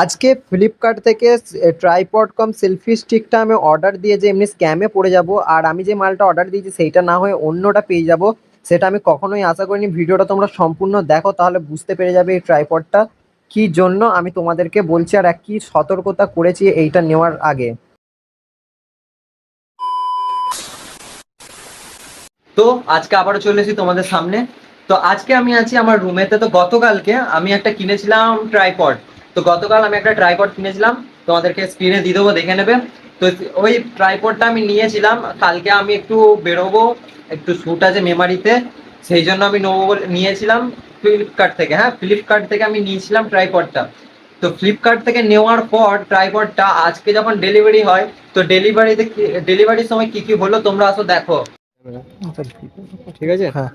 আজকে ফ্লিপকার্ট থেকে ট্রাইপড কম সেলফি স্টিকটা আমি অর্ডার দিয়ে যে এমনি স্ক্যামে পড়ে যাব, আর আমি যে মালটা অর্ডার দিয়েছি সেইটা না হয়ে অন্যটা পেয়ে যাব, সেটা আমি কখনোই আশা করিনি। ভিডিওটা তোমরা সম্পূর্ণ দেখো, তাহলে বুঝতে পেরে যাবে এই ট্রাইপডটা কি জন্য আমি তোমাদেরকে বলছি আর কি সতর্কতা করেছি এইটা নেওয়ার আগে। তো আজকে আবারও চলে এসেছি তোমাদের সামনে। তো আজকে আমি আছি আমার রুমেতে। তো গতকালকে আমি একটা কিনেছিলাম ট্রাইপড। তো গতকাল আমি একটা ট্রাইপড কিনেছিলাম, তোমাদেরকে স্ক্রিনে দিয়ে দেবো, দেখে নেবে। তো ওই ট্রাইপডটা আমি নিয়েছিলাম, কালকে আমি একটু বেরোবো, একটু শ্যুট আছে মেমারিতে, সেই জন্য আমি নেবো বলে নিয়েছিলাম ফ্লিপকার্ট থেকে। হ্যাঁ, ফ্লিপকার্ট থেকে আমি নিয়েছিলাম ট্রাইপডটা। তো ফ্লিপকার্ট থেকে নেওয়ার পর ট্রাইপডটা আজকে যখন ডেলিভারি হয়, তো ডেলিভারির সময় কি কি হলো তোমরা আসো দেখো। ঠিক আছে, হ্যাঁ,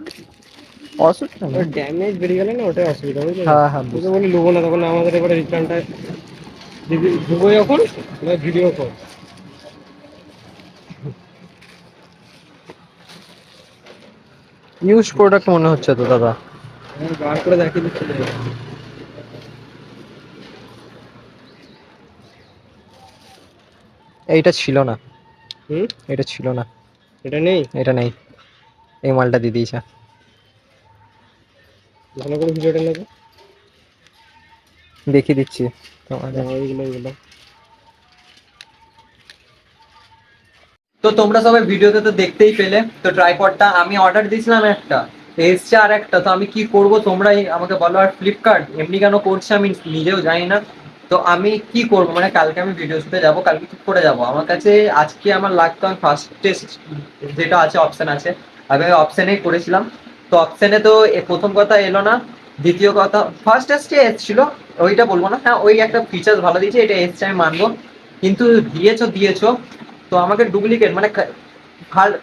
অসুবিধা নেই। ড্যামেজ বেরিয়ে গেলে না, ওটাই অসুবিধা হয়েছে। হ্যাঁ হ্যাঁ, তোকে বলি নেবো না, তখন আমাদের এবারে রিটার্নটা দেবো যখন ভিডিও কল। ইউজ প্রোডাক্ট মনে হচ্ছে তো দাদা। বার করে দেখিয়ে দিচ্ছি। এইটা ছিল না, হুম, এটা ছিল না, এটা নেই। এটা নেই, এই মালটা দিয়ে দিয়েছে। ভালো করে ভিডিওটা নেবো। দেখিয়ে দিচ্ছি তোমাদের। এইগুলো তো তোমরা সবাই ভিডিওতে তো দেখতেই পেলে। তো ট্রাইপডটা আমি অর্ডার দিয়েছিলাম একটা, এসছে আর একটা। তো আমি কি করব তোমরাই আমাকে বলো। আর ফ্লিপকার্ট এমনি কেন করছে আমি নিজেও জানি না। তো আমি কি করব, মানে কালকে আমি ভিডিও শুতে যাবো, কালকে ঠিক করে যাব। আমার কাছে আজকে আমার লাগতো, আমি ফার্স্ট টেস্ট যেটা আছে অপশন আছে, আমি অপশনেই করেছিলাম। তো অপশনে তো প্রথম কথা এলো না, দ্বিতীয় কথা ফার্স্ট টেস্টে এসেছিল, ওইটা বলবো না। হ্যাঁ, ওই একটা ফিচার্স ভালো দিয়েছে, এটা এসছে আমি মানবো। কিন্তু দিয়েছো তো আমাকে ডুপ্লিকেট, মানে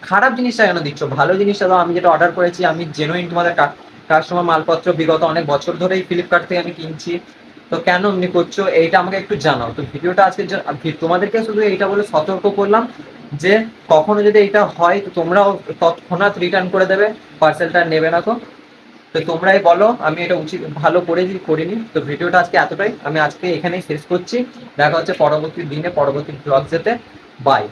খারাপ জিনিসটা কেন দিচ্ছ? ভালো জিনিসটা দাও। আমি যেটা অর্ডার করেছি, আমি জেনুইন তোমাদের কাস্টমার, মালপত্র বিগত অনেক বছর ধরেই ফ্লিপকার্ট থেকে আমি কিনছি। তো কেন এমনি করছো এইটা আমাকে একটু জানাও। তো ভিডিওটা আজকে তোমাদেরকে শুধু এইটা বলে সতর্ক করলাম যে কখনো যদি এটা হয় তো তোমরাও তৎক্ষণাৎ রিটার্ন করে দেবে, পার্সেলটা নেবে না। তো তো তোমরাই বলো আমি এটা উচিত ভালো করেছি করিনি। তো ভিডিওটা আজকে এতটাই, আমি আজকে এখানেই শেষ করছি। দেখা হচ্ছে পরবর্তী দিনে পরবর্তী ব্লগ যেতে। বাই।